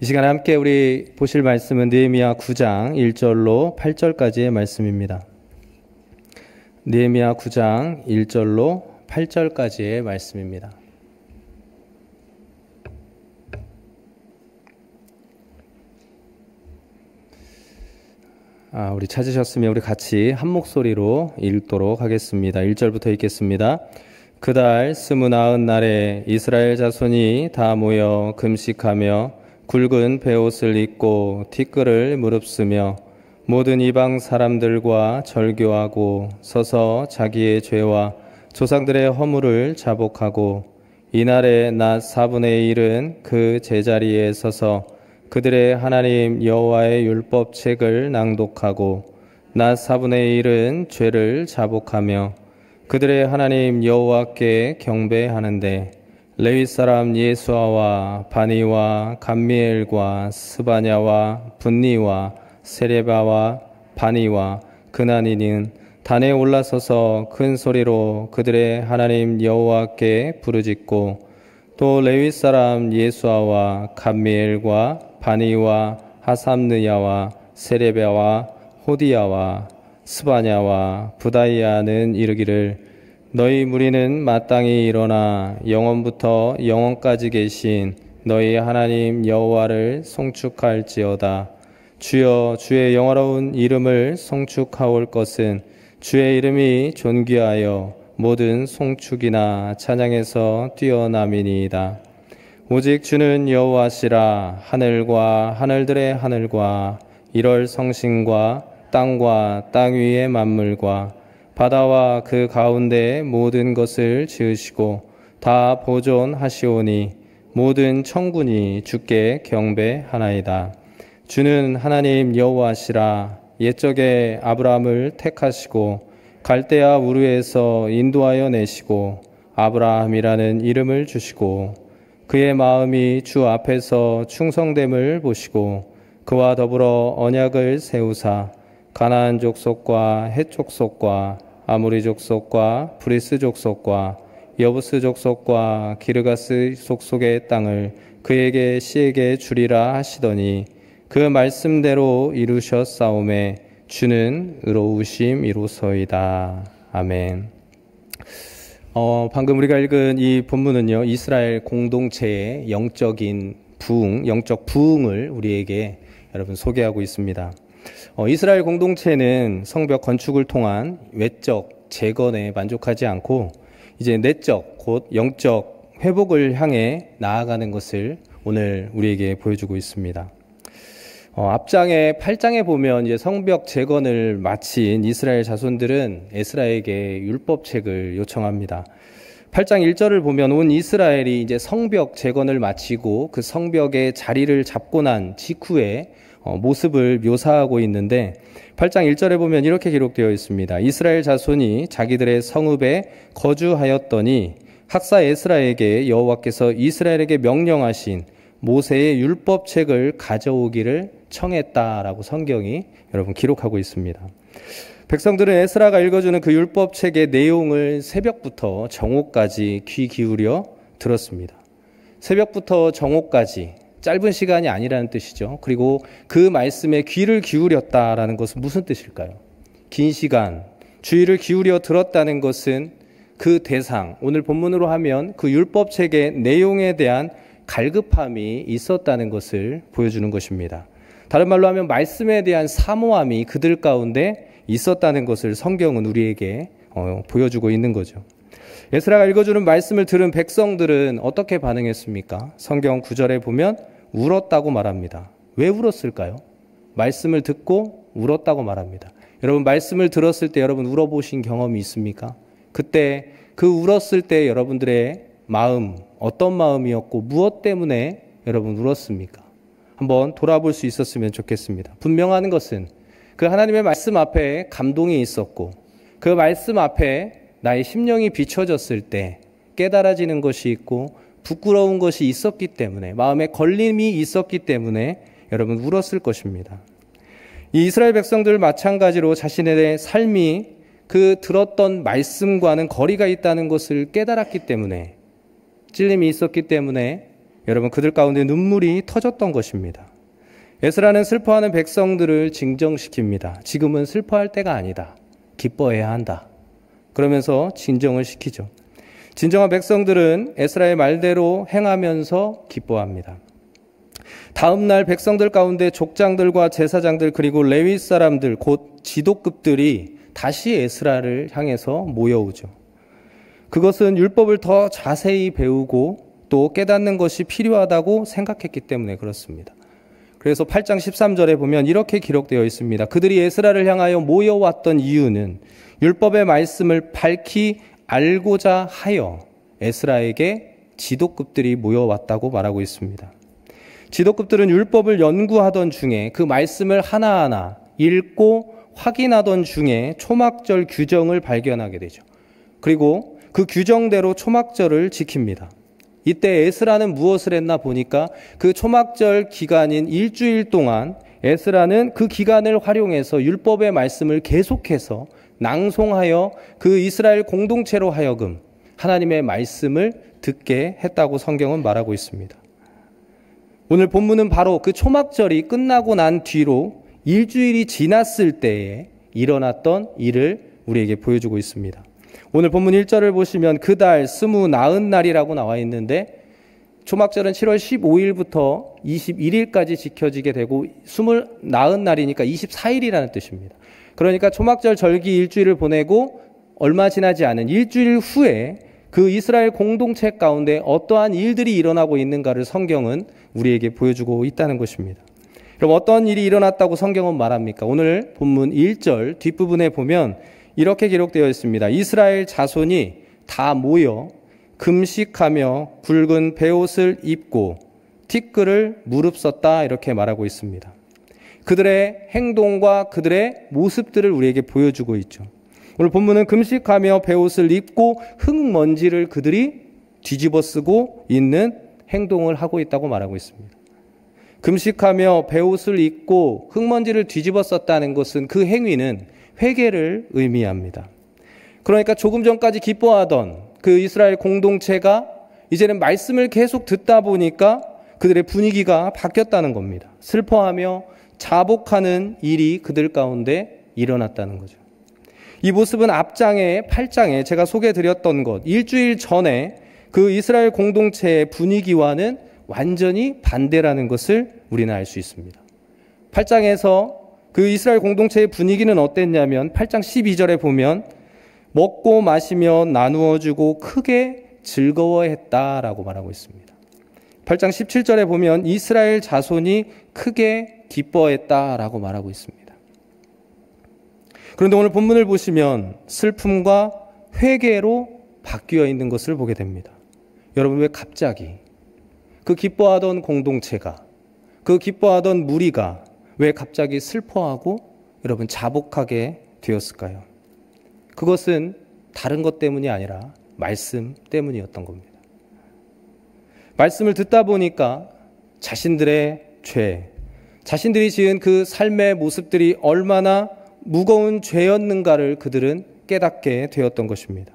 이 시간에 함께 우리 보실 말씀은 느헤미야 9장 1절로 8절까지의 말씀입니다. 느헤미야 9장 1절로 8절까지의 말씀입니다. 우리 찾으셨으면 우리 같이 한 목소리로 읽도록 하겠습니다. 1절부터 읽겠습니다. 그달 29날에 이스라엘 자손이 다 모여 금식하며 굵은 베옷을 입고 티끌을 무릅쓰며 모든 이방 사람들과 절교하고 서서 자기의 죄와 조상들의 허물을 자복하고 이날의 낮 4분의 1은 그 제자리에 서서 그들의 하나님 여호와의 율법책을 낭독하고 낮 4분의 1은 죄를 자복하며 그들의 하나님 여호와께 경배하는데 레위 사람 예수아와 바니와 감미엘과 스바냐와 분니와 세레바와 바니와 그나니는 단에 올라서서 큰 소리로 그들의 하나님 여호와께 부르짖고 또 레위 사람 예수아와 감미엘과 바니와 하삼느야와 세레바와 호디야와 스바냐와 부다이아는 이르기를 너희 무리는 마땅히 일어나 영원부터 영원까지 계신 너희 하나님 여호와를 송축할지어다. 주여 주의 영화로운 이름을 송축하올 것은 주의 이름이 존귀하여 모든 송축이나 찬양에서 뛰어남이니이다. 오직 주는 여호와시라. 하늘과 하늘들의 하늘과 1월 성신과 땅과 땅 위의 만물과 바다와 그 가운데의 모든 것을 지으시고 다 보존하시오니 모든 천군이 주께 경배하나이다. 주는 하나님 여호와시라. 옛적에 아브라함을 택하시고 갈대아 우르에서 인도하여 내시고 아브라함이라는 이름을 주시고 그의 마음이 주 앞에서 충성됨을 보시고 그와 더불어 언약을 세우사 가나안 족속과 헷 족속과 아모리 족속과 브리스 족속과 여부스 족속과 기르가스 족속의 땅을 그에게 씨에게 주리라 하시더니 그 말씀대로 이루셨사오매 주는 의로우심이로소이다. 아멘. 방금 우리가 읽은 이 본문은요, 이스라엘 공동체의 영적인 부흥, 영적 부흥을 우리에게 여러분 소개하고 있습니다. 이스라엘 공동체는 성벽 건축을 통한 외적 재건에 만족하지 않고 이제 내적 곧 영적 회복을 향해 나아가는 것을 오늘 우리에게 보여주고 있습니다. 앞장에 8장에 보면 이제 성벽 재건을 마친 이스라엘 자손들은 에스라에게 율법책을 요청합니다. 8장 1절을 보면 온 이스라엘이 이제 성벽 재건을 마치고 그 성벽의 자리를 잡고 난 직후에 모습을 묘사하고 있는데 8장 1절에 보면 이렇게 기록되어 있습니다. 이스라엘 자손이 자기들의 성읍에 거주하였더니 학사 에스라에게 여호와께서 이스라엘에게 명령하신 모세의 율법책을 가져오기를 청했다라고 성경이 여러분 기록하고 있습니다. 백성들은 에스라가 읽어주는 그 율법책의 내용을 새벽부터 정오까지 귀 기울여 들었습니다. 새벽부터 정오까지 짧은 시간이 아니라는 뜻이죠. 그리고 그 말씀에 귀를 기울였다라는 것은 무슨 뜻일까요? 긴 시간 주의를 기울여 들었다는 것은 그 대상, 오늘 본문으로 하면 그 율법책의 내용에 대한 갈급함이 있었다는 것을 보여주는 것입니다. 다른 말로 하면 말씀에 대한 사모함이 그들 가운데 있었다는 것을 성경은 우리에게 보여주고 있는 거죠. 에스라가 읽어주는 말씀을 들은 백성들은 어떻게 반응했습니까? 성경 9절에 보면 울었다고 말합니다. 왜 울었을까요? 말씀을 듣고 울었다고 말합니다. 여러분 말씀을 들었을 때 여러분 울어보신 경험이 있습니까? 그때 그 울었을 때 여러분들의 마음 어떤 마음이었고 무엇 때문에 여러분 울었습니까? 한번 돌아볼 수 있었으면 좋겠습니다. 분명한 것은 그 하나님의 말씀 앞에 감동이 있었고 그 말씀 앞에 나의 심령이 비춰졌을 때 깨달아지는 것이 있고 부끄러운 것이 있었기 때문에 마음에 걸림이 있었기 때문에 여러분 울었을 것입니다. 이 이스라엘 백성들 마찬가지로 자신의 삶이 그 들었던 말씀과는 거리가 있다는 것을 깨달았기 때문에 찔림이 있었기 때문에 여러분 그들 가운데 눈물이 터졌던 것입니다. 에스라는 슬퍼하는 백성들을 진정시킵니다. 지금은 슬퍼할 때가 아니다. 기뻐해야 한다. 그러면서 진정을 시키죠. 진정한 백성들은 에스라의 말대로 행하면서 기뻐합니다. 다음 날 백성들 가운데 족장들과 제사장들 그리고 레위 사람들 곧 지도급들이 다시 에스라를 향해서 모여오죠. 그것은 율법을 더 자세히 배우고 또 깨닫는 것이 필요하다고 생각했기 때문에 그렇습니다. 그래서 8장 13절에 보면 이렇게 기록되어 있습니다. 그들이 에스라를 향하여 모여왔던 이유는 율법의 말씀을 밝히 알고자 하여 에스라에게 지도급들이 모여왔다고 말하고 있습니다. 지도급들은 율법을 연구하던 중에 그 말씀을 하나하나 읽고 확인하던 중에 초막절 규정을 발견하게 되죠. 그리고 그 규정대로 초막절을 지킵니다. 이때 에스라는 무엇을 했나 보니까 그 초막절 기간인 일주일 동안 에스라는 그 기간을 활용해서 율법의 말씀을 계속해서 낭송하여 그 이스라엘 공동체로 하여금 하나님의 말씀을 듣게 했다고 성경은 말하고 있습니다. 오늘 본문은 바로 그 초막절이 끝나고 난 뒤로 일주일이 지났을 때에 일어났던 일을 우리에게 보여주고 있습니다. 오늘 본문 1절을 보시면 그달 29날이라고 나와 있는데 초막절은 7월 15일부터 21일까지 지켜지게 되고 29날이니까 24일이라는 뜻입니다. 그러니까 초막절 절기 일주일을 보내고 얼마 지나지 않은 일주일 후에 그 이스라엘 공동체 가운데 어떠한 일들이 일어나고 있는가를 성경은 우리에게 보여주고 있다는 것입니다. 그럼 어떤 일이 일어났다고 성경은 말합니까? 오늘 본문 1절 뒷부분에 보면 이렇게 기록되어 있습니다. 이스라엘 자손이 다 모여 금식하며 굵은 베옷을 입고 티끌을 무릅썼다 이렇게 말하고 있습니다. 그들의 행동과 그들의 모습들을 우리에게 보여주고 있죠. 오늘 본문은 금식하며 베옷을 입고 흙먼지를 그들이 뒤집어 쓰고 있는 행동을 하고 있다고 말하고 있습니다. 금식하며 베옷을 입고 흙먼지를 뒤집어 썼다는 것은 그 행위는 회개를 의미합니다. 그러니까 조금 전까지 기뻐하던 그 이스라엘 공동체가 이제는 말씀을 계속 듣다 보니까 그들의 분위기가 바뀌었다는 겁니다. 슬퍼하며 자복하는 일이 그들 가운데 일어났다는 거죠. 이 모습은 앞장에 8장에 제가 소개해드렸던 것, 일주일 전에 그 이스라엘 공동체의 분위기와는 완전히 반대라는 것을 우리는 알 수 있습니다. 8장에서 그 이스라엘 공동체의 분위기는 어땠냐면 8장 12절에 보면 먹고 마시며 나누어 주고 크게 즐거워했다라고 말하고 있습니다. 8장 17절에 보면 이스라엘 자손이 크게 기뻐했다라고 말하고 있습니다. 그런데 오늘 본문을 보시면 슬픔과 회개로 바뀌어 있는 것을 보게 됩니다. 여러분, 왜 갑자기 그 기뻐하던 공동체가, 그 기뻐하던 무리가 왜 갑자기 슬퍼하고 여러분 자복하게 되었을까요? 그것은 다른 것 때문이 아니라 말씀 때문이었던 겁니다. 말씀을 듣다 보니까 자신들의 죄, 자신들이 지은 그 삶의 모습들이 얼마나 무거운 죄였는가를 그들은 깨닫게 되었던 것입니다.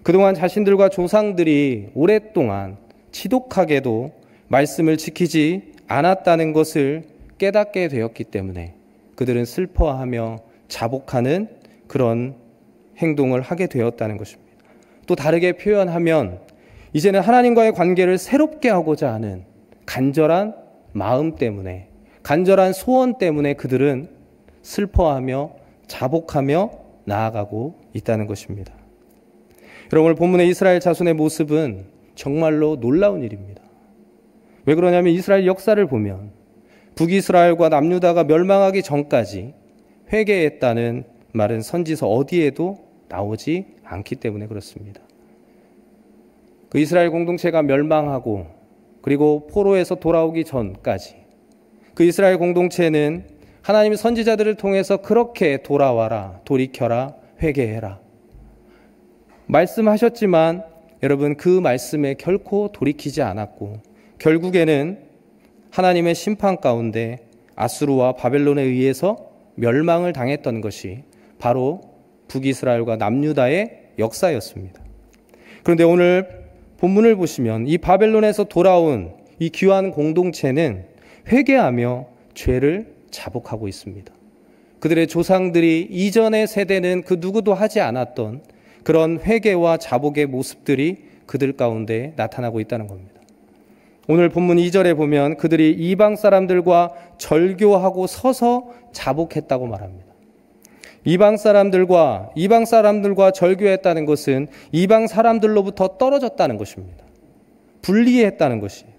그동안 자신들과 조상들이 오랫동안 지독하게도 말씀을 지키지 않았다는 것을 깨닫게 되었기 때문에 그들은 슬퍼하며 자복하는 그런 행동을 하게 되었다는 것입니다. 또 다르게 표현하면 이제는 하나님과의 관계를 새롭게 하고자 하는 간절한 마음 때문에, 간절한 소원 때문에 그들은 슬퍼하며 자복하며 나아가고 있다는 것입니다. 여러분, 오늘 본문의 이스라엘 자손의 모습은 정말로 놀라운 일입니다. 왜 그러냐면 이스라엘 역사를 보면 북이스라엘과 남유다가 멸망하기 전까지 회개했다는 말은 선지서 어디에도 나오지 않기 때문에 그렇습니다. 그 이스라엘 공동체가 멸망하고 그리고 포로에서 돌아오기 전까지 그 이스라엘 공동체는 하나님의 선지자들을 통해서 그렇게 돌아와라, 돌이켜라, 회개해라 말씀하셨지만 여러분, 그 말씀에 결코 돌이키지 않았고 결국에는 하나님의 심판 가운데 아수르와 바벨론에 의해서 멸망을 당했던 것이 바로 북이스라엘과 남유다의 역사였습니다. 그런데 오늘 본문을 보시면 이 바벨론에서 돌아온 이 귀한 공동체는 회개하며 죄를 자복하고 있습니다. 그들의 조상들이 이전의 세대는 그 누구도 하지 않았던 그런 회개와 자복의 모습들이 그들 가운데 나타나고 있다는 겁니다. 오늘 본문 2절에 보면 그들이 이방 사람들과 절교하고 서서 자복했다고 말합니다. 이방 사람들과 절교했다는 것은 이방 사람들로부터 떨어졌다는 것입니다. 분리했다는 것이에요.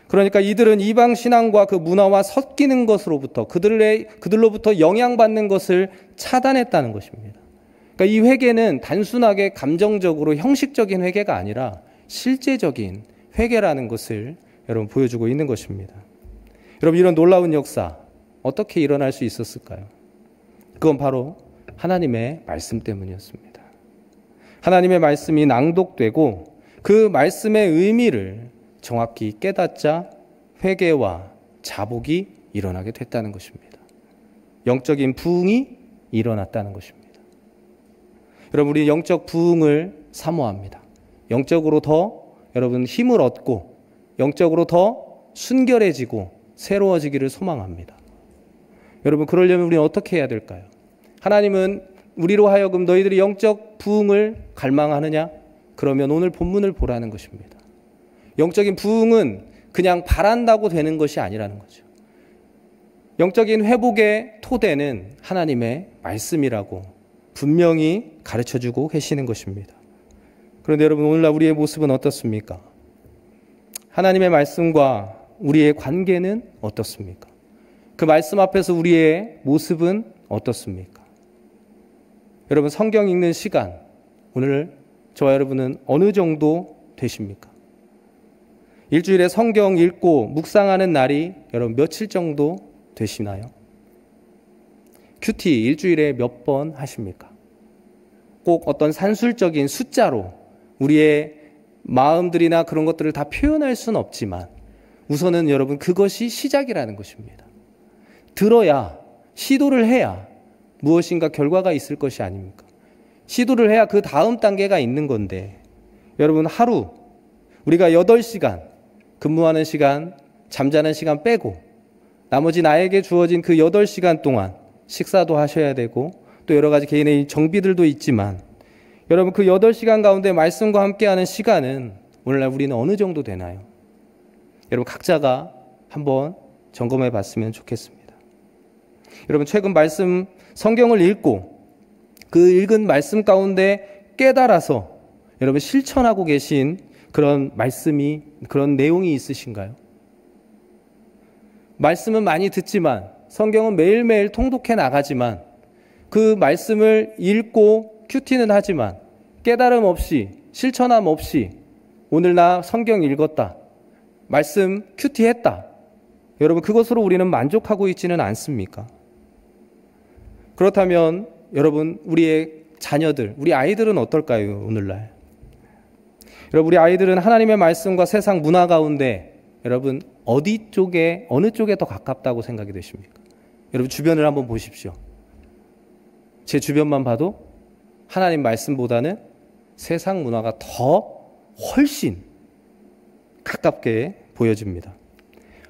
그러니까 이들은 이방 신앙과 그 문화와 섞이는 것으로부터 그들로부터 영향받는 것을 차단했다는 것입니다. 그러니까 이 회개는 단순하게 감정적으로 형식적인 회개가 아니라 실제적인 회개라는 것을 여러분 보여주고 있는 것입니다. 여러분, 이런 놀라운 역사 어떻게 일어날 수 있었을까요? 그건 바로 하나님의 말씀 때문이었습니다. 하나님의 말씀이 낭독되고 그 말씀의 의미를 정확히 깨닫자 회개와 자복이 일어나게 됐다는 것입니다. 영적인 부흥이 일어났다는 것입니다. 여러분, 우리 영적 부흥을 사모합니다. 영적으로 더 여러분 힘을 얻고 영적으로 더 순결해지고 새로워지기를 소망합니다. 여러분, 그러려면 우리는 어떻게 해야 될까요? 하나님은 우리로 하여금 너희들이 영적 부흥을 갈망하느냐? 그러면 오늘 본문을 보라는 것입니다. 영적인 부흥은 그냥 바란다고 되는 것이 아니라는 거죠. 영적인 회복의 토대는 하나님의 말씀이라고 분명히 가르쳐주고 계시는 것입니다. 그런데 여러분, 오늘날 우리의 모습은 어떻습니까? 하나님의 말씀과 우리의 관계는 어떻습니까? 그 말씀 앞에서 우리의 모습은 어떻습니까? 여러분, 성경 읽는 시간, 오늘 저와 여러분은 어느 정도 되십니까? 일주일에 성경 읽고 묵상하는 날이 여러분 며칠 정도 되시나요? 큐티 일주일에 몇 번 하십니까? 꼭 어떤 산술적인 숫자로 우리의 마음들이나 그런 것들을 다 표현할 수는 없지만 우선은 여러분 그것이 시작이라는 것입니다. 들어야, 시도를 해야 무엇인가 결과가 있을 것이 아닙니까? 시도를 해야 그 다음 단계가 있는 건데, 여러분 하루 우리가 8시간 근무하는 시간, 잠자는 시간 빼고 나머지 나에게 주어진 그 8시간 동안 식사도 하셔야 되고 또 여러 가지 개인의 정비들도 있지만, 여러분 그 8시간 가운데 말씀과 함께하는 시간은 오늘날 우리는 어느 정도 되나요? 여러분 각자가 한번 점검해 봤으면 좋겠습니다. 여러분 최근 말씀 성경을 읽고 그 읽은 말씀 가운데 깨달아서 여러분 실천하고 계신 그런 말씀이, 그런 내용이 있으신가요? 말씀은 많이 듣지만, 성경은 매일매일 통독해 나가지만, 그 말씀을 읽고 큐티는 하지만 깨달음 없이, 실천함 없이 오늘 나 성경 읽었다, 말씀 큐티했다, 여러분 그것으로 우리는 만족하고 있지는 않습니까? 그렇다면 여러분 우리의 자녀들, 우리 아이들은 어떨까요? 오늘날 여러분 우리 아이들은 하나님의 말씀과 세상 문화 가운데 여러분 어디 쪽에, 어느 쪽에 더 가깝다고 생각이 되십니까? 여러분 주변을 한번 보십시오. 제 주변만 봐도 하나님 말씀보다는 세상 문화가 더 훨씬 가깝게 보여집니다.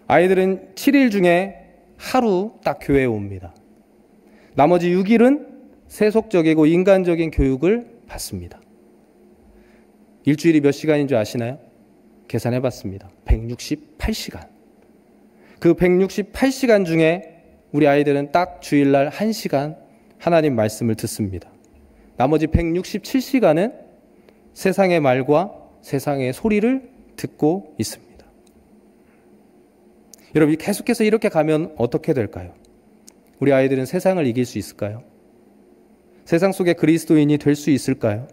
아이들은 7일 중에 하루 딱 교회에 옵니다. 나머지 6일은 세속적이고 인간적인 교육을 받습니다. 일주일이 몇 시간인 줄 아시나요? 계산해 봤습니다. 168시간. 그 168시간 중에 우리 아이들은 딱 주일날 1시간 하나님 말씀을 듣습니다. 나머지 167시간은 세상의 말과 세상의 소리를 듣고 있습니다. 여러분 계속해서 이렇게 가면 어떻게 될까요? 우리 아이들은 세상을 이길 수 있을까요? 세상 속의 그리스도인이 될 수 있을까요?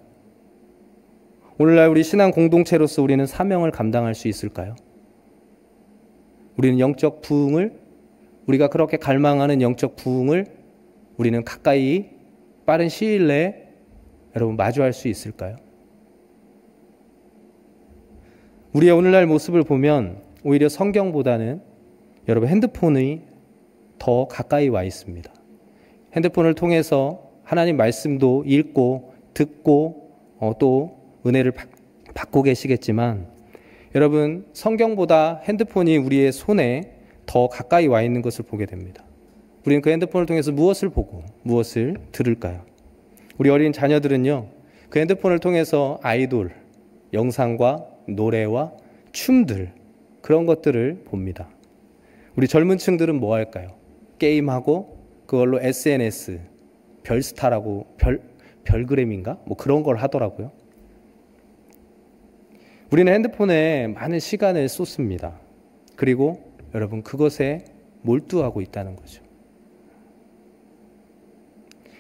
오늘날 우리 신앙 공동체로서 우리는 사명을 감당할 수 있을까요? 우리는 영적 부흥을, 우리가 그렇게 갈망하는 영적 부흥을 우리는 가까이 빠른 시일 내에 여러분 마주할 수 있을까요? 우리의 오늘날 모습을 보면 오히려 성경보다는 여러분 핸드폰이 더 가까이 와 있습니다. 핸드폰을 통해서 하나님 말씀도 읽고 듣고 또 은혜를 받고 계시겠지만, 여러분, 성경보다 핸드폰이 우리의 손에 더 가까이 와 있는 것을 보게 됩니다. 우리는 그 핸드폰을 통해서 무엇을 보고 무엇을 들을까요? 우리 어린 자녀들은요, 그 핸드폰을 통해서 아이돌, 영상과 노래와 춤들, 그런 것들을 봅니다. 우리 젊은 층들은 뭐 할까요? 게임하고 그걸로 SNS, 별스타라고, 별그램인가? 뭐 그런 걸 하더라고요. 우리는 핸드폰에 많은 시간을 쏟습니다. 그리고 여러분, 그것에 몰두하고 있다는 거죠.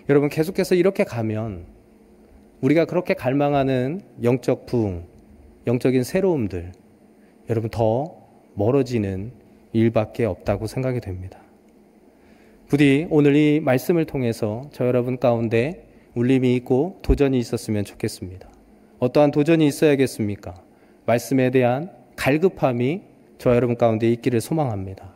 여러분, 계속해서 이렇게 가면 우리가 그렇게 갈망하는 영적 부흥, 영적인 새로움들, 여러분, 더 멀어지는 일밖에 없다고 생각이 됩니다. 부디 오늘 이 말씀을 통해서 저 여러분 가운데 울림이 있고 도전이 있었으면 좋겠습니다. 어떠한 도전이 있어야겠습니까? 말씀에 대한 갈급함이 저 여러분 가운데 있기를 소망합니다.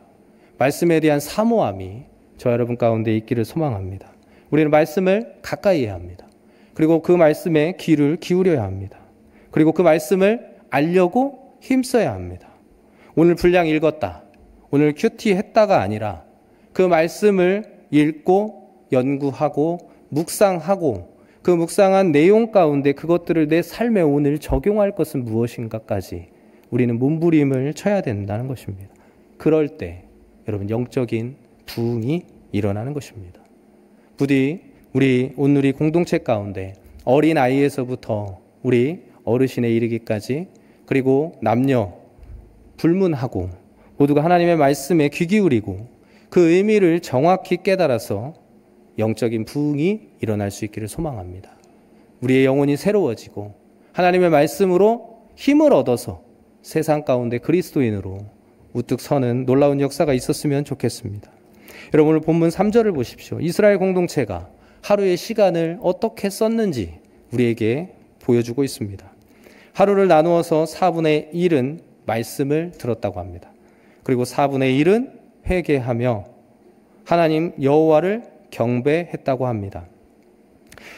말씀에 대한 사모함이 저 여러분 가운데 있기를 소망합니다. 우리는 말씀을 가까이 해야 합니다. 그리고 그 말씀에 귀를 기울여야 합니다. 그리고 그 말씀을 알려고 힘써야 합니다. 오늘 분량 읽었다, 오늘 큐티 했다가 아니라 그 말씀을 읽고 연구하고 묵상하고 그 묵상한 내용 가운데 그것들을 내 삶에 오늘 적용할 것은 무엇인가까지 우리는 몸부림을 쳐야 된다는 것입니다. 그럴 때 여러분, 영적인 부흥이 일어나는 것입니다. 부디 우리 온누리 공동체 가운데 어린 아이에서부터 우리 어르신에 이르기까지, 그리고 남녀 불문하고 모두가 하나님의 말씀에 귀 기울이고 그 의미를 정확히 깨달아서 영적인 부흥이 일어날 수 있기를 소망합니다. 우리의 영혼이 새로워지고 하나님의 말씀으로 힘을 얻어서 세상 가운데 그리스도인으로 우뚝 서는 놀라운 역사가 있었으면 좋겠습니다. 여러분, 오늘 본문 3절을 보십시오. 이스라엘 공동체가 하루의 시간을 어떻게 썼는지 우리에게 보여주고 있습니다. 하루를 나누어서 4분의 1은 말씀을 들었다고 합니다. 그리고 4분의 1은 회개하며 하나님 여호와를 경배했다고 합니다.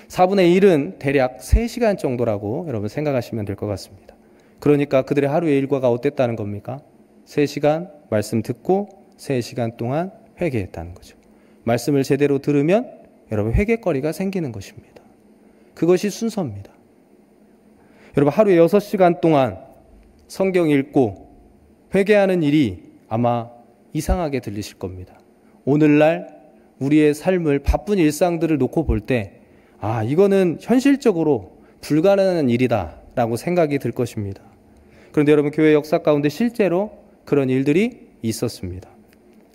4분의 1은 대략 3시간 정도라고 여러분 생각하시면 될 것 같습니다. 그러니까 그들의 하루의 일과가 어땠다는 겁니까? 3시간 말씀 듣고 3시간 동안 회개했다는 거죠. 말씀을 제대로 들으면 여러분, 회개거리가 생기는 것입니다. 그것이 순서입니다. 여러분, 하루에 6시간 동안 성경 읽고 회개하는 일이 아마 이상하게 들리실 겁니다. 오늘날 우리의 삶을, 바쁜 일상들을 놓고 볼 때, 아, 이거는 현실적으로 불가능한 일이다 라고 생각이 들 것입니다. 그런데 여러분, 교회 역사 가운데 실제로 그런 일들이 있었습니다.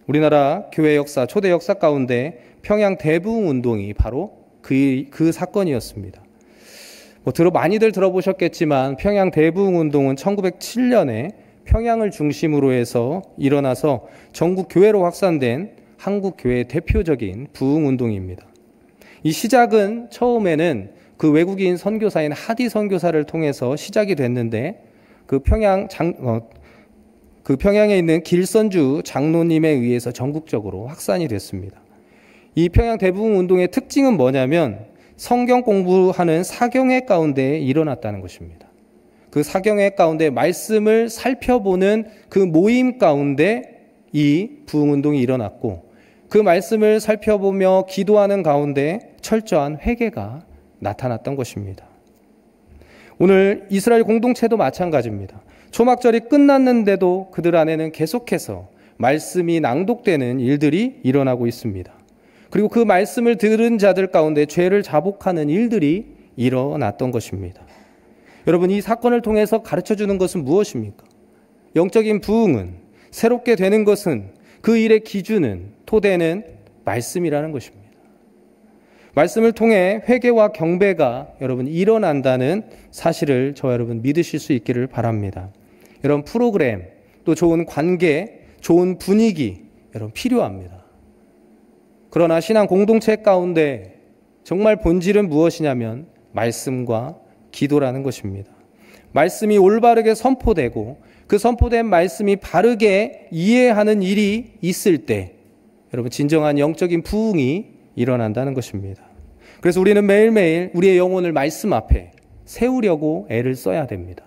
우리나라 교회 역사, 초대 역사 가운데 평양 대부흥 운동이 바로 그 사건이었습니다. 많이들 들어보셨겠지만 평양 대부흥 운동은 1907년에 평양을 중심으로 해서 일어나서 전국 교회로 확산된 한국 교회의 대표적인 부흥 운동입니다. 이 시작은 처음에는 그 외국인 선교사인 하디 선교사를 통해서 시작이 됐는데 그 평양에 있는 길선주 장로님에 의해서 전국적으로 확산이 됐습니다. 이 평양 대부흥 운동의 특징은 뭐냐면 성경 공부하는 사경회 가운데 일어났다는 것입니다. 그 사경회 가운데 말씀을 살펴보는 그 모임 가운데 이 부흥 운동이 일어났고, 그 말씀을 살펴보며 기도하는 가운데 철저한 회개가 나타났던 것입니다. 오늘 이스라엘 공동체도 마찬가지입니다. 초막절이 끝났는데도 그들 안에는 계속해서 말씀이 낭독되는 일들이 일어나고 있습니다. 그리고 그 말씀을 들은 자들 가운데 죄를 자복하는 일들이 일어났던 것입니다. 여러분, 이 사건을 통해서 가르쳐주는 것은 무엇입니까? 영적인 부흥은, 새롭게 되는 것은, 그 일의 기준은, 토대는 말씀이라는 것입니다. 말씀을 통해 회개와 경배가 여러분 일어난다는 사실을 저 여러분 믿으실 수 있기를 바랍니다. 여러분, 프로그램, 또 좋은 관계, 좋은 분위기 여러분 필요합니다. 그러나 신앙 공동체 가운데 정말 본질은 무엇이냐면 말씀과 기도라는 것입니다. 말씀이 올바르게 선포되고 그 선포된 말씀이 바르게 이해하는 일이 있을 때 여러분 진정한 영적인 부흥이 일어난다는 것입니다. 그래서 우리는 매일매일 우리의 영혼을 말씀 앞에 세우려고 애를 써야 됩니다.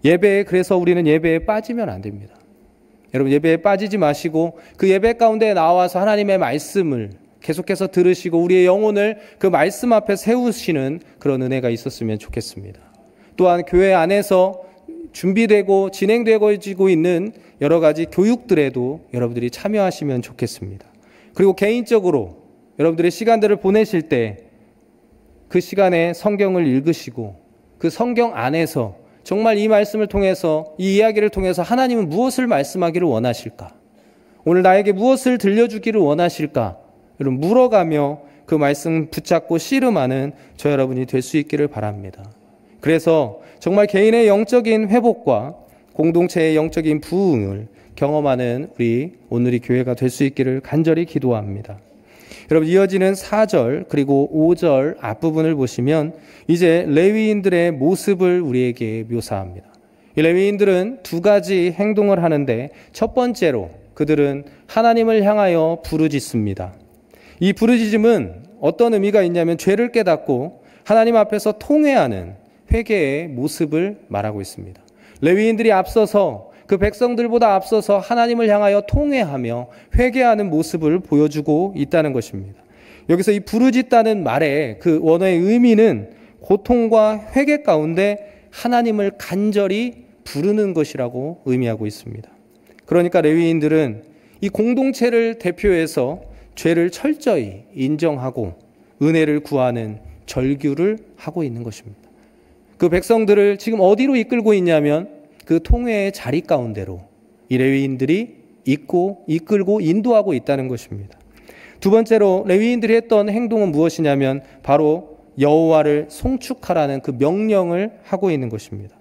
예배에, 그래서 우리는 예배에 빠지면 안 됩니다. 여러분, 예배에 빠지지 마시고 그 예배 가운데 나와서 하나님의 말씀을 계속해서 들으시고 우리의 영혼을 그 말씀 앞에 세우시는 그런 은혜가 있었으면 좋겠습니다. 또한 교회 안에서 준비되고 진행되고 있는 여러 가지 교육들에도 여러분들이 참여하시면 좋겠습니다. 그리고 개인적으로 여러분들의 시간들을 보내실 때 그 시간에 성경을 읽으시고 그 성경 안에서 정말 이 말씀을 통해서, 이 이야기를 통해서 하나님은 무엇을 말씀하기를 원하실까? 오늘 나에게 무엇을 들려주기를 원하실까? 여러분, 물어가며 그 말씀 붙잡고 씨름하는 저 여러분이 될 수 있기를 바랍니다. 그래서 정말 개인의 영적인 회복과 공동체의 영적인 부흥을 경험하는 우리 오늘의 교회가 될 수 있기를 간절히 기도합니다. 여러분, 이어지는 4절 그리고 5절 앞부분을 보시면 이제 레위인들의 모습을 우리에게 묘사합니다. 이 레위인들은 두 가지 행동을 하는데 첫 번째로 그들은 하나님을 향하여 부르짖습니다. 이 부르짖음은 어떤 의미가 있냐면 죄를 깨닫고 하나님 앞에서 통회하는 회개의 모습을 말하고 있습니다. 레위인들이 앞서서 그 백성들보다 앞서서 하나님을 향하여 통회하며 회개하는 모습을 보여주고 있다는 것입니다. 여기서 이 부르짖다는 말의 그 원어의 의미는 고통과 회개 가운데 하나님을 간절히 부르는 것이라고 의미하고 있습니다. 그러니까 레위인들은 이 공동체를 대표해서 죄를 철저히 인정하고 은혜를 구하는 절규를 하고 있는 것입니다. 그 백성들을 지금 어디로 이끌고 있냐면 그 통회의 자리 가운데로 이 레위인들이 이끌고 인도하고 있다는 것입니다. 두 번째로 레위인들이 했던 행동은 무엇이냐면 바로 여호와를 송축하라는 그 명령을 하고 있는 것입니다.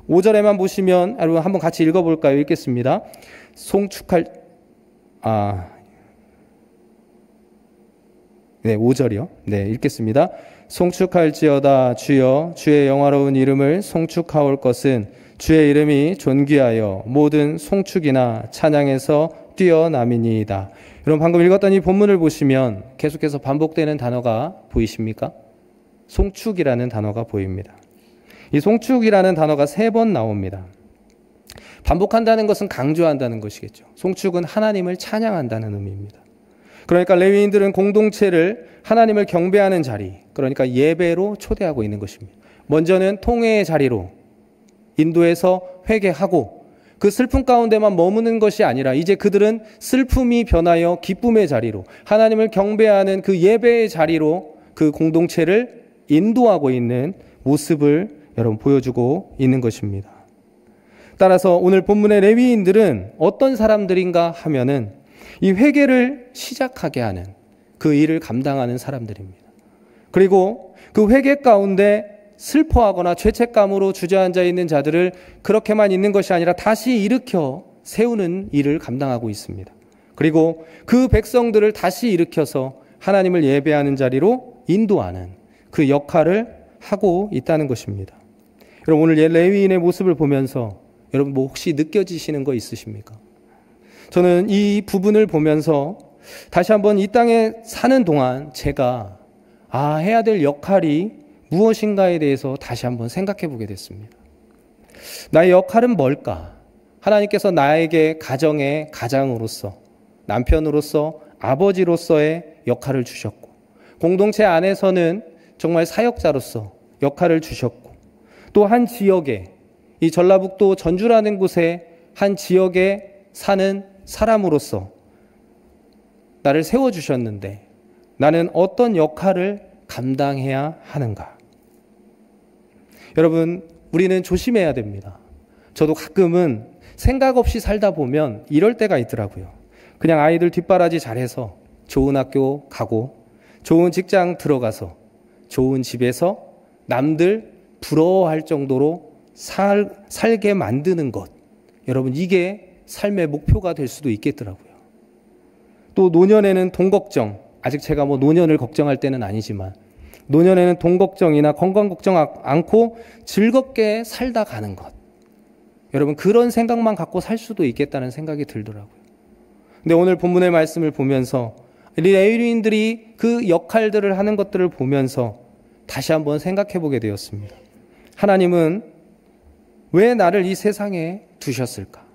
5절에만 보시면 여러분 한번 같이 읽어볼까요? 읽겠습니다. 네, 5절이요. 네, 읽겠습니다. 송축할지어다 주여 주의 영화로운 이름을 송축하올 것은 주의 이름이 존귀하여 모든 송축이나 찬양에서 뛰어남이니이다. 여러분, 방금 읽었던 이 본문을 보시면 계속해서 반복되는 단어가 보이십니까? 송축이라는 단어가 보입니다. 이 송축이라는 단어가 3번 나옵니다. 반복한다는 것은 강조한다는 것이겠죠. 송축은 하나님을 찬양한다는 의미입니다. 그러니까 레위인들은 공동체를 하나님을 경배하는 자리, 그러니까 예배로 초대하고 있는 것입니다. 먼저는 통회의 자리로 인도해서 회개하고 그 슬픔 가운데만 머무는 것이 아니라 이제 그들은 슬픔이 변하여 기쁨의 자리로, 하나님을 경배하는 그 예배의 자리로 그 공동체를 인도하고 있는 모습을 여러분 보여주고 있는 것입니다. 따라서 오늘 본문의 레위인들은 어떤 사람들인가 하면은 이 회개를 시작하게 하는 그 일을 감당하는 사람들입니다. 그리고 그 회개 가운데 슬퍼하거나 죄책감으로 주저앉아 있는 자들을 그렇게만 있는 것이 아니라 다시 일으켜 세우는 일을 감당하고 있습니다. 그리고 그 백성들을 다시 일으켜서 하나님을 예배하는 자리로 인도하는 그 역할을 하고 있다는 것입니다. 여러분, 오늘 레위인의 모습을 보면서 여러분 뭐 혹시 느껴지시는 거 있으십니까? 저는 이 부분을 보면서 다시 한번 이 땅에 사는 동안 제가 해야 될 역할이 무엇인가에 대해서 다시 한번 생각해 보게 됐습니다. 나의 역할은 뭘까? 하나님께서 나에게 가정의 가장으로서, 남편으로서, 아버지로서의 역할을 주셨고, 공동체 안에서는 정말 사역자로서 역할을 주셨고, 또 한 지역에, 이 전라북도 전주라는 곳에 한 지역에 사는 사람으로서 나를 세워주셨는데 나는 어떤 역할을 감당해야 하는가? 여러분, 우리는 조심해야 됩니다. 저도 가끔은 생각 없이 살다 보면 이럴 때가 있더라고요. 그냥 아이들 뒷바라지 잘해서 좋은 학교 가고 좋은 직장 들어가서 좋은 집에서 남들 부러워할 정도로 살게 만드는 것. 여러분, 이게 삶의 목표가 될 수도 있겠더라고요. 또 노년에는 돈 걱정, 아직 제가 뭐 노년을 걱정할 때는 아니지만 노년에는 돈 걱정이나 건강 걱정 않고 즐겁게 살다 가는 것. 여러분, 그런 생각만 갖고 살 수도 있겠다는 생각이 들더라고요. 근데 오늘 본문의 말씀을 보면서 레위인들이 그 역할들을 하는 것들을 보면서 다시 한번 생각해 보게 되었습니다. 하나님은 왜 나를 이 세상에 두셨을까?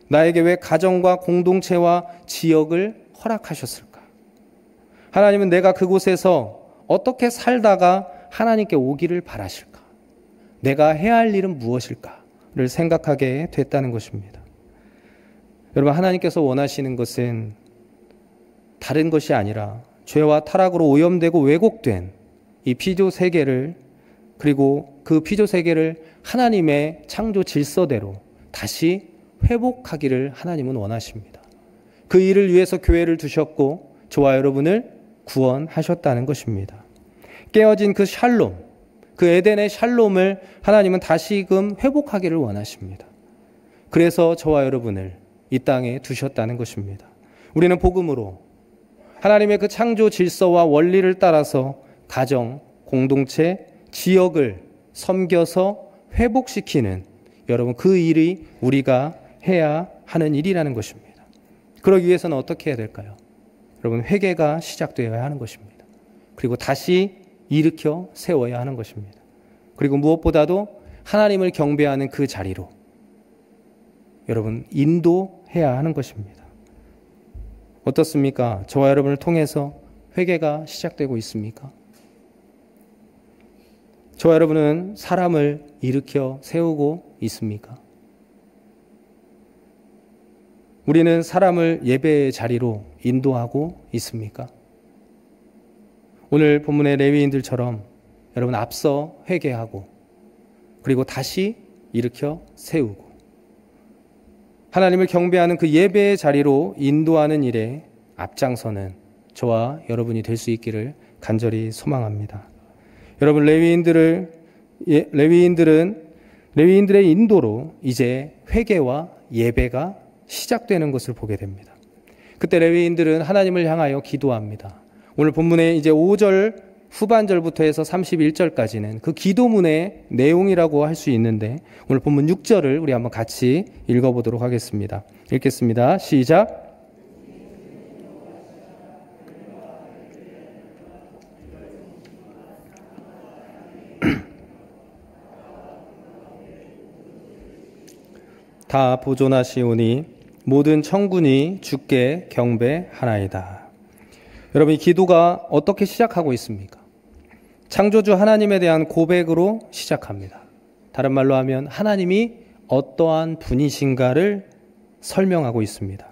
나에게 왜 가정과 공동체와 지역을 허락하셨을까? 하나님은 내가 그곳에서 어떻게 살다가 하나님께 오기를 바라실까? 내가 해야 할 일은 무엇일까를 생각하게 됐다는 것입니다. 여러분, 하나님께서 원하시는 것은 다른 것이 아니라 죄와 타락으로 오염되고 왜곡된 이 피조 세계를, 그리고 그 피조 세계를 하나님의 창조 질서대로 다시 회복하기를 하나님은 원하십니다. 그 일을 위해서 교회를 두셨고 저와 여러분을 구원하셨다는 것입니다. 깨어진 그 샬롬, 그 에덴의 샬롬을 하나님은 다시금 회복하기를 원하십니다. 그래서 저와 여러분을 이 땅에 두셨다는 것입니다. 우리는 복음으로 하나님의 그 창조 질서와 원리를 따라서 가정, 공동체, 지역을 섬겨서 회복시키는, 여러분, 그 일이 우리가 해야 하는 일이라는 것입니다. 그러기 위해서는 어떻게 해야 될까요? 여러분, 회개가 시작되어야 하는 것입니다. 그리고 다시 일으켜 세워야 하는 것입니다. 그리고 무엇보다도 하나님을 경배하는 그 자리로 여러분 인도해야 하는 것입니다. 어떻습니까? 저와 여러분을 통해서 회개가 시작되고 있습니까? 저와 여러분은 사람을 일으켜 세우고 있습니까? 우리는 사람을 예배의 자리로 인도하고 있습니까? 오늘 본문의 레위인들처럼 여러분 앞서 회개하고 그리고 다시 일으켜 세우고 하나님을 경배하는 그 예배의 자리로 인도하는 일에 앞장서는 저와 여러분이 될 수 있기를 간절히 소망합니다. 여러분, 레위인들의 인도로 이제 회개와 예배가 시작되는 것을 보게 됩니다. 그때 레위인들은 하나님을 향하여 기도합니다. 오늘 본문에 이제 5절 후반절부터 해서 31절까지는 그 기도문의 내용이라고 할 수 있는데 오늘 본문 6절을 우리 한번 같이 읽어보도록 하겠습니다. 읽겠습니다. 시작. 다 보존하시오니 모든 천군이 주께 경배하나이다. 여러분, 이 기도가 어떻게 시작하고 있습니까? 창조주 하나님에 대한 고백으로 시작합니다. 다른 말로 하면 하나님이 어떠한 분이신가를 설명하고 있습니다.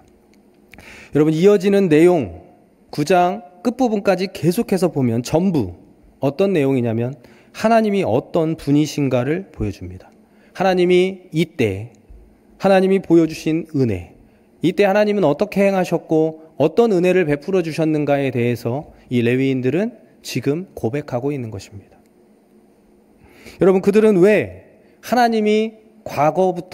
여러분, 이어지는 내용 9장 끝부분까지 계속해서 보면 전부 어떤 내용이냐면 하나님이 어떤 분이신가를 보여줍니다. 하나님이 이때 하나님이 보여주신 은혜, 이때 하나님은 어떻게 행하셨고 어떤 은혜를 베풀어 주셨는가에 대해서 이 레위인들은 지금 고백하고 있는 것입니다. 여러분, 그들은 왜 하나님이 과거에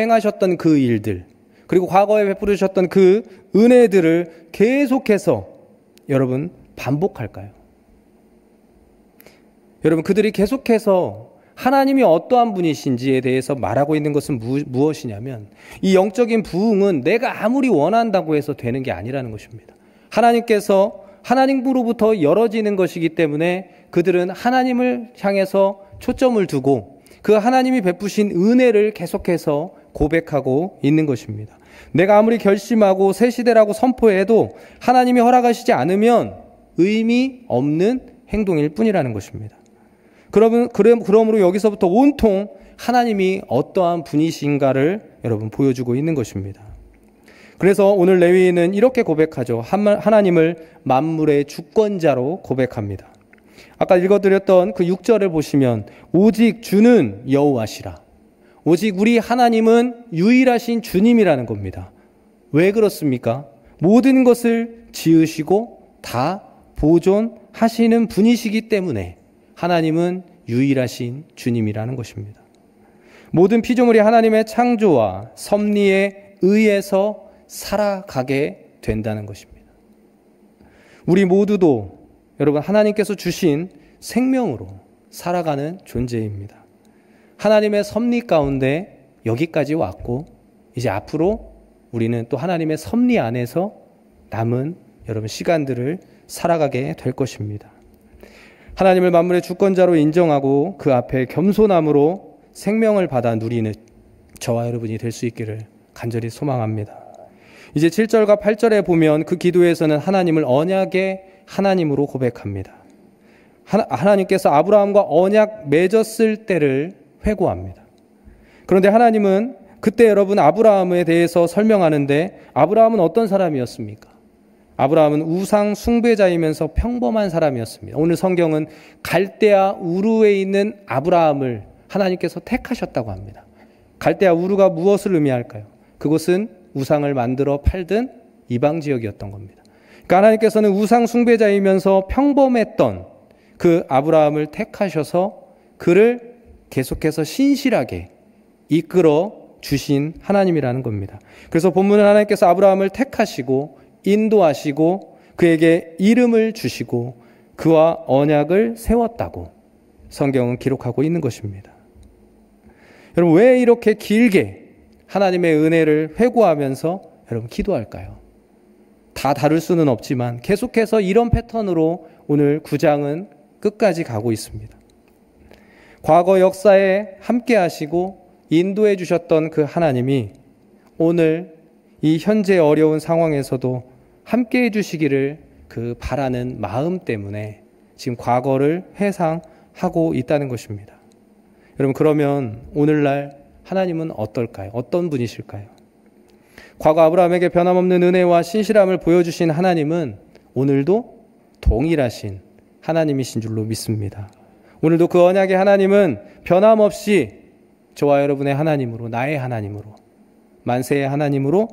행하셨던 그 일들, 그리고 과거에 베풀어 주셨던 그 은혜들을 계속해서 여러분 반복할까요? 여러분, 그들이 계속해서 하나님이 어떠한 분이신지에 대해서 말하고 있는 것은 무엇이냐면 이 영적인 부흥은 내가 아무리 원한다고 해서 되는 게 아니라는 것입니다. 하나님으로부터 열어지는 것이기 때문에 그들은 하나님을 향해서 초점을 두고 그 하나님이 베푸신 은혜를 계속해서 고백하고 있는 것입니다. 내가 아무리 결심하고 새 시대라고 선포해도 하나님이 허락하시지 않으면 의미 없는 행동일 뿐이라는 것입니다. 그러므로 여기서부터 온통 하나님이 어떠한 분이신가를 여러분 보여주고 있는 것입니다. 그래서 오늘 레위인은 이렇게 고백하죠. 하나님을 만물의 주권자로 고백합니다. 아까 읽어드렸던 그 6절을 보시면 오직 주는 여호와시라. 오직 우리 하나님은 유일하신 주님이라는 겁니다. 왜 그렇습니까? 모든 것을 지으시고 다 보존하시는 분이시기 때문에 하나님은 유일하신 주님이라는 것입니다. 모든 피조물이 하나님의 창조와 섭리에 의해서 살아가게 된다는 것입니다. 우리 모두도 여러분 하나님께서 주신 생명으로 살아가는 존재입니다. 하나님의 섭리 가운데 여기까지 왔고 이제 앞으로 우리는 또 하나님의 섭리 안에서 남은 여러분 시간들을 살아가게 될 것입니다. 하나님을 만물의 주권자로 인정하고 그 앞에 겸손함으로 생명을 받아 누리는 저와 여러분이 될 수 있기를 간절히 소망합니다. 이제 7절과 8절에 보면 그 기도에서는 하나님을 언약의 하나님으로 고백합니다. 하나님께서 아브라함과 언약 맺었을 때를 회고합니다. 그런데 하나님은 그때 여러분 아브라함에 대해서 설명하는데 아브라함은 어떤 사람이었습니까? 아브라함은 우상 숭배자이면서 평범한 사람이었습니다. 오늘 성경은 갈대아 우르에 있는 아브라함을 하나님께서 택하셨다고 합니다. 갈대아 우르가 무엇을 의미할까요? 그곳은 우상을 만들어 팔던 이방 지역이었던 겁니다. 그러니까 하나님께서는 우상 숭배자이면서 평범했던 그 아브라함을 택하셔서 그를 계속해서 신실하게 이끌어 주신 하나님이라는 겁니다. 그래서 본문은 하나님께서 아브라함을 택하시고 인도하시고 그에게 이름을 주시고 그와 언약을 세웠다고 성경은 기록하고 있는 것입니다. 여러분, 왜 이렇게 길게 하나님의 은혜를 회고하면서 여러분 기도할까요? 다 다룰 수는 없지만 계속해서 이런 패턴으로 오늘 9장은 끝까지 가고 있습니다. 과거 역사에 함께 하시고 인도해 주셨던 그 하나님이 오늘 이 현재 어려운 상황에서도 함께 해 주시기를 그 바라는 마음 때문에 지금 과거를 회상하고 있다는 것입니다. 여러분, 그러면 오늘날 하나님은 어떨까요? 어떤 분이실까요? 과거 아브라함에게 변함없는 은혜와 신실함을 보여주신 하나님은 오늘도 동일하신 하나님이신 줄로 믿습니다. 오늘도 그 언약의 하나님은 변함없이 저와 여러분의 하나님으로, 나의 하나님으로, 만세의 하나님으로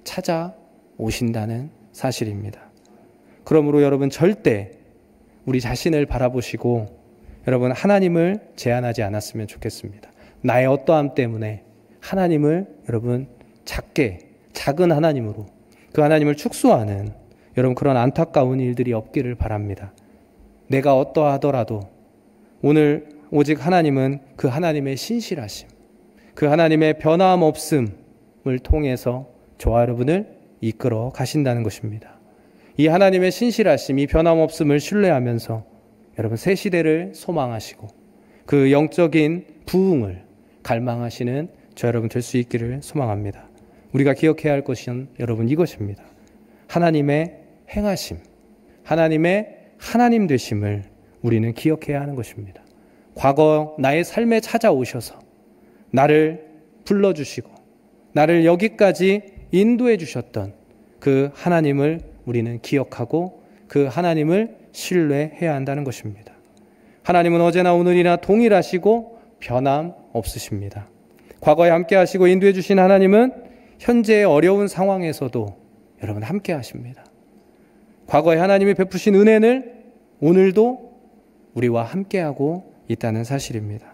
찾아오신다는 사실입니다. 그러므로 여러분 절대 우리 자신을 바라보시고 여러분 하나님을 제한하지 않았으면 좋겠습니다. 나의 어떠함 때문에 하나님을 여러분 작은 하나님으로 그 하나님을 축소하는 여러분 그런 안타까운 일들이 없기를 바랍니다. 내가 어떠하더라도 오늘 오직 하나님은 그 하나님의 신실하심, 그 하나님의 변함없음을 통해서 저와 여러분을 이끌어 가신다는 것입니다. 이 하나님의 신실하심, 이 변함없음을 신뢰하면서 여러분 새 시대를 소망하시고 그 영적인 부흥을 갈망하시는 저 여러분 될 수 있기를 소망합니다. 우리가 기억해야 할 것은 여러분 이것입니다. 하나님의 행하심, 하나님의 하나님 되심을 우리는 기억해야 하는 것입니다. 과거 나의 삶에 찾아오셔서 나를 불러주시고 나를 여기까지 인도해 주셨던 그 하나님을 우리는 기억하고 그 하나님을 신뢰해야 한다는 것입니다. 하나님은 어제나 오늘이나 동일하시고 변함 없으십니다. 과거에 함께 하시고 인도해 주신 하나님은 현재의 어려운 상황에서도 여러분 함께 하십니다. 과거에 하나님이 베푸신 은혜를 오늘도 우리와 함께하고 있다는 사실입니다.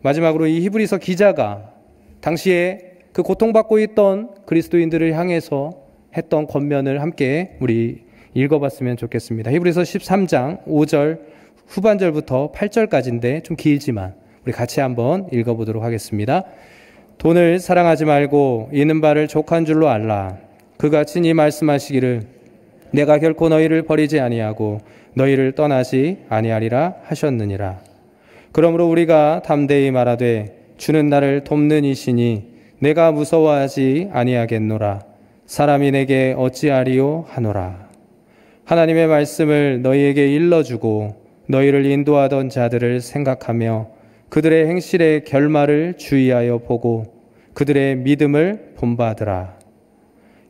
마지막으로 이 히브리서 기자가 당시에 그 고통받고 있던 그리스도인들을 향해서 했던 권면을 함께 우리 읽어봤으면 좋겠습니다. 히브리서 13장 5절 후반절부터 8절까지인데 좀 길지만 우리 같이 한번 읽어보도록 하겠습니다. 돈을 사랑하지 말고 있는 바를 족한 줄로 알라. 그가 친히 말씀하시기를 내가 결코 너희를 버리지 아니하고 너희를 떠나지 아니하리라 하셨느니라. 그러므로 우리가 담대히 말하되 주는 나를 돕는 이시니 내가 무서워하지 아니하겠노라. 사람이 내게 어찌하리요 하노라. 하나님의 말씀을 너희에게 일러주고 너희를 인도하던 자들을 생각하며 그들의 행실의 결말을 주의하여 보고 그들의 믿음을 본받으라.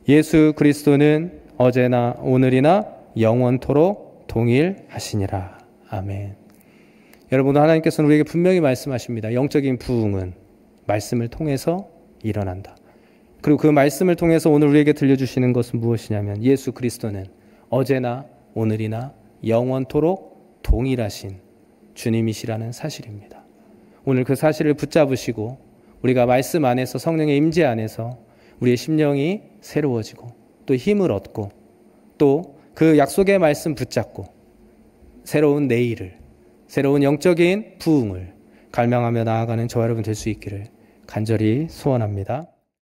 예수 그리스도는 어제나 오늘이나 영원토록 동일하시니라. 아멘. 여러분, 하나님께서는 우리에게 분명히 말씀하십니다. 영적인 부흥은 말씀을 통해서 일어난다. 그리고 그 말씀을 통해서 오늘 우리에게 들려주시는 것은 무엇이냐면 예수 그리스도는 어제나 오늘이나 영원토록 동일하신 주님이시라는 사실입니다. 오늘 그 사실을 붙잡으시고 우리가 말씀 안에서 성령의 임재 안에서 우리의 심령이 새로워지고 또 힘을 얻고 또 그 약속의 말씀 붙잡고 새로운 내일을, 새로운 영적인 부흥을 갈망하며 나아가는 저와 여러분 될 수 있기를 간절히 소원합니다.